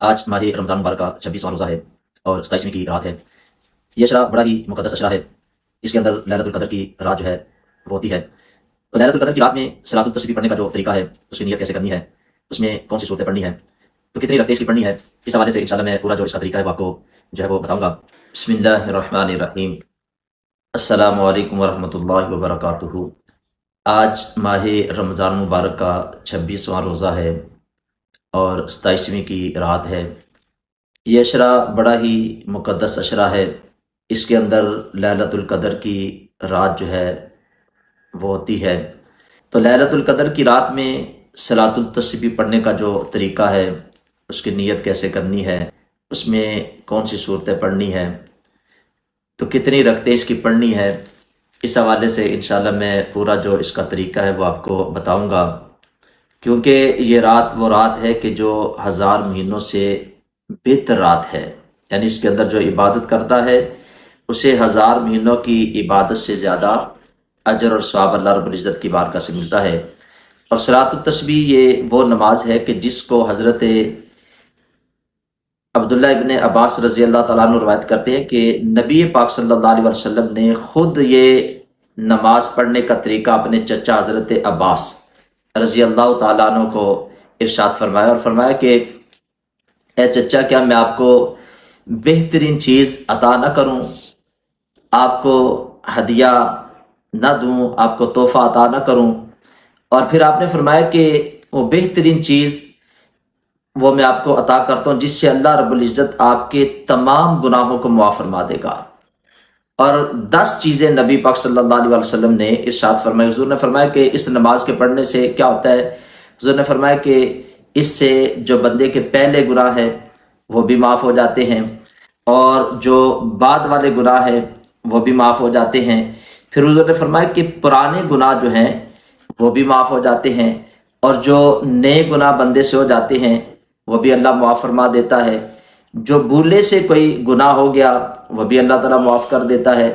آج ماہ رمضان مبارک کا 26واں روزہ ہے اور 27ویں کی رات ہے۔ یہ اشرا بڑا ہی مقدس اشرا ہے۔ اس کے اندر لیلۃ القدر کی رات جو ہے وہ ہوتی ہے۔ تو لیلۃ القدر کی رات میں صلاۃ التسبیح پڑھنے کا جو طریقہ ہے، اس کی نیت کیسے کرنی ہے، اس میں کون سی صورتیں پڑھنی ہے، تو کتنی رکعتیں اس کی پڑھنی ہے، اس حوالے سے انشاءاللہ میں پورا جو اس کا طریقہ ہے وہ آپ کو جو ہے وہ بتاؤں گا۔ بسم اللہ الرحمن الرحیم۔ السلام علیکم ورحمۃ اللہ وبرکاتہ۔ آج ماہ رمضان مبارک کا 26واں روزہ ہے اور 27ویں کی رات ہے۔ یہ اشرا بڑا ہی مقدس اشرا ہے۔ اس کے اندر لیلۃ القدر کی رات جو ہے وہ ہوتی ہے۔ تو لیلۃ القدر کی رات میں صلاۃ التسبیح پڑھنے کا جو طریقہ ہے، اس کی نیت کیسے کرنی ہے، اس میں کون سی صورتیں پڑھنی ہے، تو کتنی رکعتیں اس کی پڑھنی ہے، اس حوالے سے انشاءاللہ میں پورا جو اس کا طریقہ ہے وہ آپ کو بتاؤں گا، کیونکہ یہ رات وہ رات ہے کہ جو 1000 مہینوں سے بہتر رات ہے۔ یعنی اس کے اندر جو عبادت کرتا ہے اسے 1000 مہینوں کی عبادت سے زیادہ اجر اور ثواب اللہ رب العزت کی بارگاہ سے ملتا ہے۔ اور صلاۃ التسبیح یہ وہ نماز ہے کہ جس کو حضرت عبداللہ ابن عباس رضی اللہ تعالیٰ عنہ روایت کرتے ہیں کہ نبی پاک صلی اللہ علیہ وسلم نے خود یہ نماز پڑھنے کا طریقہ اپنے چچا حضرت عباس رضی اللہ تعالیٰ عنہ کو ارشاد فرمایا، اور فرمایا کہ اے چچا، کیا میں آپ کو بہترین چیز عطا نہ کروں، آپ کو ہدیہ نہ دوں، آپ کو تحفہ عطا نہ کروں؟ اور پھر آپ نے فرمایا کہ وہ بہترین چیز وہ میں آپ کو عطا کرتا ہوں جس سے اللہ رب العزت آپ کے تمام گناہوں کو معاف فرما دے گا۔ اور 10 چیزیں نبی پاک صلی اللہ علیہ وسلم نے ارشاد فرمائی۔ حضور نے فرمایا کہ اس نماز کے پڑھنے سے کیا ہوتا ہے؟ حضور نے فرمایا کہ اس سے جو بندے کے پہلے گناہ ہیں وہ بھی معاف ہو جاتے ہیں، اور جو بعد والے گناہ ہیں وہ بھی معاف ہو جاتے ہیں۔ پھر حضور نے فرمایا کہ پرانے گناہ جو ہیں وہ بھی معاف ہو جاتے ہیں، اور جو نئے گناہ بندے سے ہو جاتے ہیں وہ بھی اللہ معاف فرما دیتا ہے۔ جو بھولے سے کوئی گناہ ہو گیا وہ بھی اللہ تعالیٰ معاف کر دیتا ہے،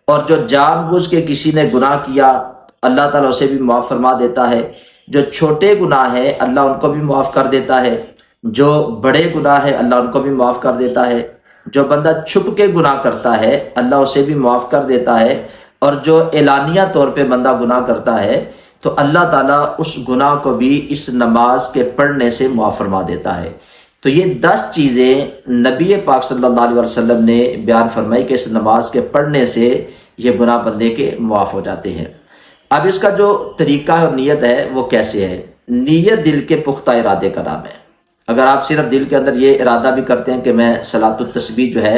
اور جو جان بوجھ کے کسی نے گناہ کیا اللہ تعالیٰ اسے بھی معاف فرما دیتا ہے۔ جو چھوٹے گناہ ہیں اللہ ان کو بھی معاف کر دیتا ہے، جو بڑے گناہ ہیں اللہ ان کو بھی معاف کر دیتا ہے۔ جو بندہ چھپ کے گناہ کرتا ہے اللہ اسے بھی معاف کر دیتا ہے، اور جو اعلانیہ طور پہ بندہ گناہ کرتا ہے تو اللہ تعالیٰ اس گناہ کو بھی اس نماز کے پڑھنے سے معاف فرما دیتا ہے۔ تو یہ 10 چیزیں نبی پاک صلی اللہ علیہ وسلم نے بیان فرمائی کہ اس نماز کے پڑھنے سے یہ گناہ بندے کے معاف ہو جاتے ہیں۔ اب اس کا جو طریقہ اور نیت ہے وہ کیسے ہے؟ نیت دل کے پختہ ارادے کا نام ہے۔ اگر آپ صرف دل کے اندر یہ ارادہ بھی کرتے ہیں کہ میں صلاۃ التسبیح جو ہے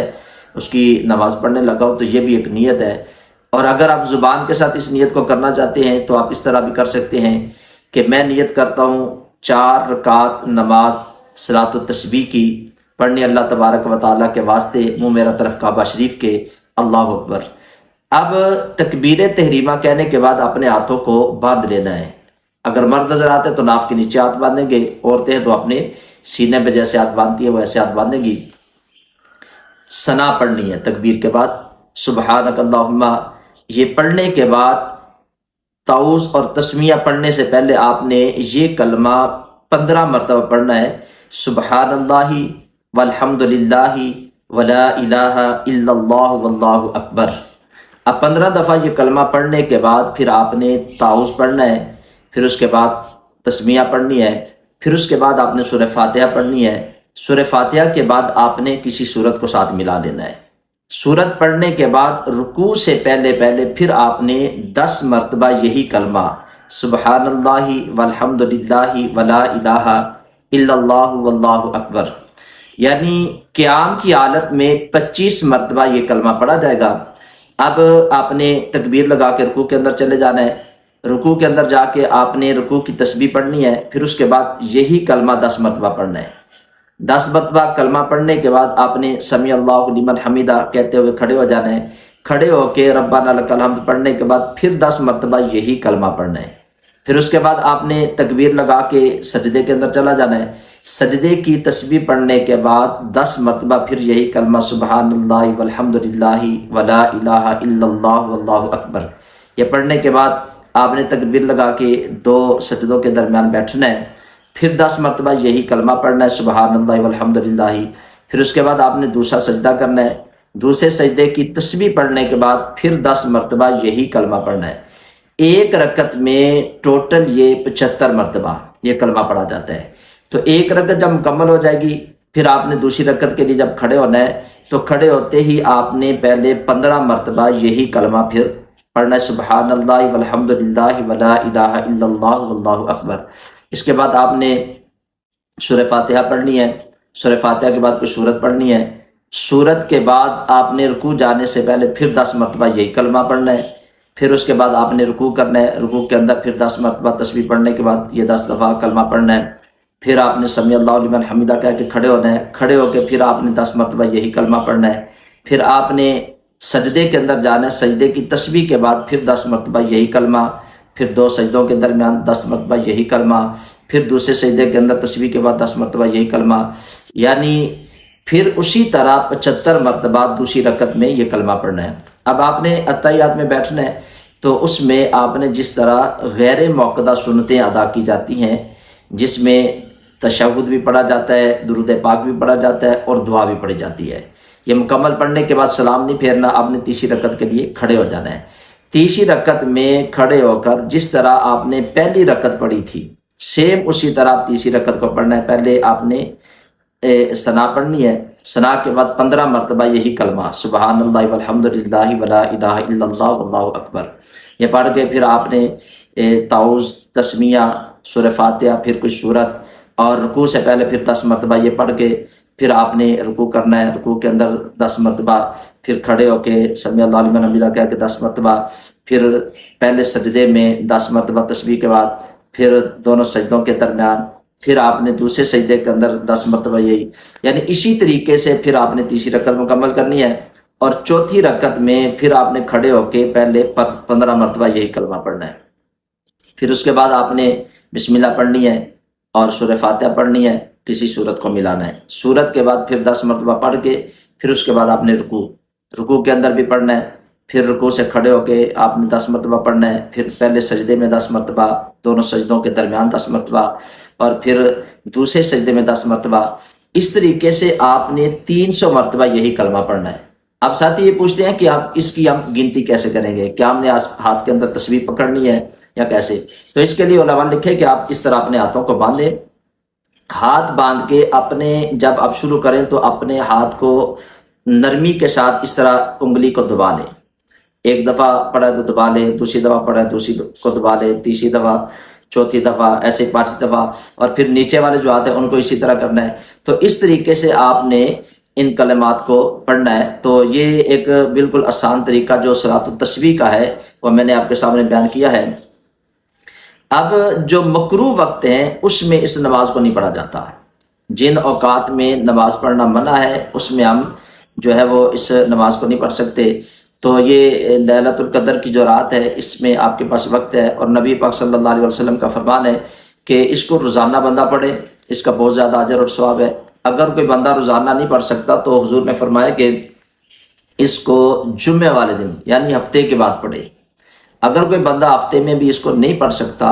اس کی نماز پڑھنے لگا ہوں، تو یہ بھی ایک نیت ہے۔ اور اگر آپ زبان کے ساتھ اس نیت کو کرنا چاہتے ہیں تو آپ اس طرح بھی کر سکتے ہیں کہ میں نیت کرتا ہوں 4 رکعت نماز صلاۃ التسبیح کی پڑھنے اللہ تبارک و تعالیٰ کے واسطے، منہ میرا طرف کعبہ شریف کے، اللہ اکبر۔ اب تکبیر تحریمہ کہنے کے بعد اپنے ہاتھوں کو باندھ لینا ہے۔ اگر مرد نظر آتے تو ناف کے نیچے ہاتھ باندھیں گے، عورتیں تو اپنے سینے پہ جیسے ہاتھ باندھتی ہیں وہ ایسے ہاتھ باندھیں گی۔ ثنا پڑھنی ہے تکبیر کے بعد، سبحانک اللہم۔ یہ پڑھنے کے بعد تعوذ اور تسمیہ پڑھنے سے پہلے آپ نے یہ کلمہ 15 مرتبہ پڑھنا ہے، سبحان اللہ والحمد للہ ولا الہ الا اللہ واللہ اکبر۔ اب 15 دفعہ یہ کلمہ پڑھنے کے بعد پھر آپ نے تعوذ پڑھنا ہے، پھر اس کے بعد تسمیہ پڑھنی ہے، پھر اس کے بعد آپ نے سورہ فاتحہ پڑھنی ہے۔ سورہ فاتحہ کے بعد آپ نے کسی سورت کو ساتھ ملا لینا ہے۔ سورت پڑھنے کے بعد رکوع سے پہلے پھر آپ نے 10 مرتبہ یہی کلمہ سبحان اللہ والحمد للہ ولا الہ الا اللہ واللہ اکبر، یعنی قیام کی حالت میں 25 مرتبہ یہ کلمہ پڑھا جائے گا۔ اب آپ نے تکبیر لگا کے رکوع کے اندر چلے جانا ہے۔ رکوع کے اندر جا کے آپ نے رکوع کی تسبیح پڑھنی ہے، پھر اس کے بعد یہی کلمہ 10 مرتبہ پڑھنا ہے۔ 10 مرتبہ کلمہ پڑھنے کے بعد آپ نے سمیع اللہ لمن حمیدہ کہتے ہوئے کھڑے ہو جانا ہے۔ کھڑے ہو کے ربنا لک الحمد پڑھنے کے بعد پھر 10 مرتبہ یہی کلمہ پڑھنا ہے۔ پھر اس کے بعد آپ نے تکبیر لگا کے سجدے کے اندر چلا جانا ہے۔ سجدے کی تسبیح پڑھنے کے بعد 10 مرتبہ پھر یہی کلمہ سبحان اللہ والحمد للہ ولا الہ الا اللہ واللہ اکبر، یہ پڑھنے کے بعد آپ نے تکبیر لگا کے 2 سجدوں کے درمیان بیٹھنا ہے۔ پھر 10 مرتبہ یہی کلمہ پڑھنا ہے سبحان اللہ والحمد للہ۔ پھر اس کے بعد آپ نے دوسرا سجدہ کرنا ہے، دوسرے سجدے کی تسبیح پڑھنے کے بعد پھر 10 مرتبہ یہی کلمہ پڑھنا ہے۔ ایک رکعت میں ٹوٹل یہ 75 مرتبہ یہ کلمہ پڑھا جاتا ہے۔ تو ایک رکعت جب مکمل ہو جائے گی، پھر آپ نے دوسری رکعت کے لیے جب کھڑے ہونا ہے تو کھڑے ہوتے ہی آپ نے پہلے 15 مرتبہ یہی کلمہ پھر پڑھنا ہے سبحان اللہ والحمد للہ ولا الہ الا اللہ واللہ اکبر۔ اس کے بعد آپ نے سورہ فاتحہ پڑھنی ہے، سورہ فاتحہ کے بعد کوئی سورت پڑھنی ہے، سورت کے بعد آپ نے رکوع جانے سے پہلے پھر 10 مرتبہ یہی کلمہ پڑھنا ہے۔ پھر اس کے بعد آپ نے رکوع کرنا ہے، رکوع کے اندر پھر 10 مرتبہ تسبیح پڑھنے کے بعد یہ 10 دفعہ کلمہ پڑھنا ہے۔ پھر آپ نے سمیع اللہ لمن حمیدہ کہہ کے کھڑے ہونا ہے، کھڑے ہو کے پھر آپ نے 10 مرتبہ یہی کلمہ پڑھنا ہے۔ پھر آپ نے سجدے کے اندر جانا ہے، سجدے کی تسبیح کے بعد پھر 10 مرتبہ یہی کلمہ، پھر 2 سجدوں کے درمیان 10 مرتبہ یہی کلمہ، پھر دوسرے سجدے کے اندر تسبیح کے بعد 10 مرتبہ یہی کلمہ، یعنی پھر اسی طرح 75 مرتبہ دوسری رکعت میں یہ کلمہ پڑھنا ہے۔ اب آپ نے اتحیات میں بیٹھنا ہے تو اس میں آپ نے جس طرح غیر موقدہ سنتیں ادا کی جاتی ہیں، جس میں تشہد بھی پڑھا جاتا ہے، درود پاک بھی پڑھا جاتا ہے اور دعا بھی پڑھی جاتی ہے، یہ مکمل پڑھنے کے بعد سلام نہیں پھیرنا، آپ نے تیسری رکعت کے لیے کھڑے ہو جانا ہے۔ تیسری رکعت میں کھڑے ہو کر جس طرح آپ نے پہلی رکعت پڑھی تھی سیم اسی طرح آپ تیسری رکعت کو پڑھنا ہے۔ پہلے آپ نے ثنا پڑھنی ہے، ثنا کے بعد 15 مرتبہ یہی کلمہ سبحان اللہ والحمد للہ ولا الہ الا اللہ واللہ اکبر، یہ پڑھ کے پھر آپ نے تعوذ، تسمیہ، سورہ فاتحہ، پھر کچھ سورت، اور رکوع سے پہلے پھر 10 مرتبہ یہ پڑھ کے پھر آپ نے رکوع کرنا ہے، رکوع کے اندر 10 مرتبہ، پھر کھڑے ہو کے سمیع اللہ لمن حمیدہ کہہ کے 10 مرتبہ، پھر پہلے سجدے میں 10 مرتبہ تسبیح کے بعد، پھر دونوں سجدوں کے درمیان، پھر آپ نے دوسرے سجدے کے اندر 10 مرتبہ یہی، یعنی اسی طریقے سے پھر آپ نے تیسری رکعت مکمل کرنی ہے۔ اور چوتھی رکعت میں پھر آپ نے کھڑے ہو کے پہلے 15 مرتبہ یہی کلمہ پڑھنا ہے۔ پھر اس کے بعد آپ نے بسم اللہ پڑھنی ہے اور سورہ فاتحہ پڑھنی ہے، کسی سورت کو ملانا ہے۔ سورت کے بعد پھر 10 مرتبہ پڑھ کے پھر اس کے بعد آپ نے رکوع کے اندر بھی پڑھنا ہے، پھر رکوع سے کھڑے ہو کے آپ نے 10 مرتبہ پڑھنا ہے، پھر پہلے سجدے میں 10 مرتبہ، دونوں سجدوں کے درمیان 10 مرتبہ، اور پھر دوسرے سجدے میں 10 مرتبہ۔ اس طریقے سے آپ نے 300 مرتبہ یہی کلمہ پڑھنا ہے۔ اب ساتھی یہ پوچھتے ہیں کہ آپ اس کی ہم گنتی کیسے کریں گے، کیا ہم نے ہاتھ کے اندر تسبیح پکڑنی ہے یا کیسے؟ تو اس کے لیے علماء نے لکھے کہ آپ اس طرح اپنے ہاتھوں کو باندھیں، ہاتھ باندھ کے اپنے جب آپ شروع کریں تو اپنے ہاتھ کو نرمی کے ساتھ اس طرح انگلی کو دبا لیں، ایک دفعہ پڑا تو دبا لیں، دوسری دفعہ پڑا دوسری کو دبا لیں، تیسری دفعہ، چوتھی دفعہ، ایسے 5 دفعہ، اور پھر نیچے والے جو ہاتھ ہیں ان کو اسی طرح کرنا ہے۔ تو اس طریقے سے آپ نے ان کلمات کو پڑھنا ہے۔ تو یہ ایک بالکل آسان طریقہ جو صلاۃ التسبیح کا ہے وہ میں نے آپ کے سامنے بیان کیا ہے۔ اب جو مکروہ وقت ہیں اس میں اس نماز کو نہیں پڑھا جاتا، جن اوقات میں نماز پڑھنا منع ہے اس میں ہم جو ہے وہ اس نماز کو نہیں پڑھ سکتے۔ تو یہ لیلۃ القدر کی جو رات ہے اس میں آپ کے پاس وقت ہے، اور نبی پاک صلی اللہ علیہ وسلم کا فرمان ہے کہ اس کو روزانہ بندہ پڑھے، اس کا بہت زیادہ اجر اور ثواب ہے۔ اگر کوئی بندہ روزانہ نہیں پڑھ سکتا تو حضور نے فرمایا کہ اس کو جمعے والے دن یعنی ہفتے کے بعد پڑھے۔ اگر کوئی بندہ ہفتے میں بھی اس کو نہیں پڑھ سکتا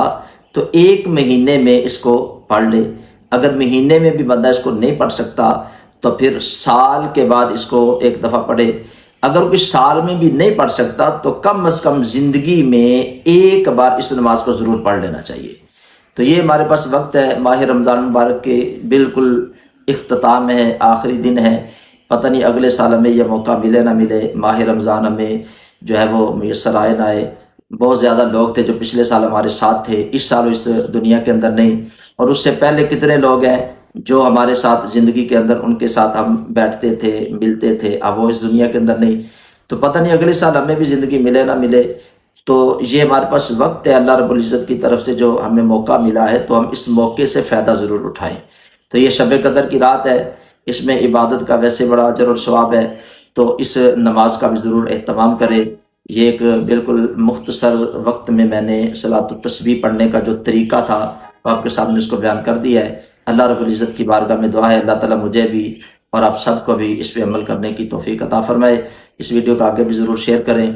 تو 1 مہینے میں اس کو پڑھ لے۔ اگر مہینے میں بھی بندہ اس کو نہیں پڑھ سکتا تو پھر سال کے بعد اس کو 1 دفعہ پڑھے۔ اگر کوئی سال میں بھی نہیں پڑھ سکتا تو کم از کم زندگی میں 1 بار اس نماز کو ضرور پڑھ لینا چاہیے۔ تو یہ ہمارے پاس وقت ہے، ماہ رمضان مبارک کے بالکل اختتام ہے، آخری دن ہے، پتہ نہیں اگلے سال ہمیں یہ موقع ملے نہ ملے، ماہ رمضان ہمیں جو ہے وہ میسر آئے نہ آئے۔ بہت زیادہ لوگ تھے جو پچھلے سال ہمارے ساتھ تھے، اس سال اس دنیا کے اندر نہیں، اور اس سے پہلے کتنے لوگ ہیں جو ہمارے ساتھ زندگی کے اندر ان کے ساتھ ہم بیٹھتے تھے، ملتے تھے، اب وہ اس دنیا کے اندر نہیں۔ تو پتہ نہیں اگلے سال ہمیں بھی زندگی ملے نہ ملے۔ تو یہ ہمارے پاس وقت ہے اللہ رب العزت کی طرف سے جو ہمیں موقع ملا ہے، تو ہم اس موقع سے فائدہ ضرور اٹھائیں۔ تو یہ شب قدر کی رات ہے، اس میں عبادت کا ویسے بڑا اجر اور ثواب ہے، تو اس نماز کا بھی ضرور اہتمام کریں۔ یہ ایک بالکل مختصر وقت میں نے صلاۃ التسبیح پڑھنے کا جو طریقہ تھا وہ آپ کے سامنے اس کو بیان کر دیا ہے۔ اللہ رب العزت کی بارگاہ میں دعا ہے اللہ تعالیٰ مجھے بھی اور آپ سب کو بھی اس پہ عمل کرنے کی توفیق عطا فرمائے۔ اس ویڈیو کو آگے بھی ضرور شیئر کریں۔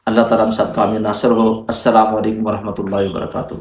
اللہ تعالیٰ ہم سب کا حامی ناصر ہو۔ السلام علیکم ورحمۃ اللہ وبرکاتہ۔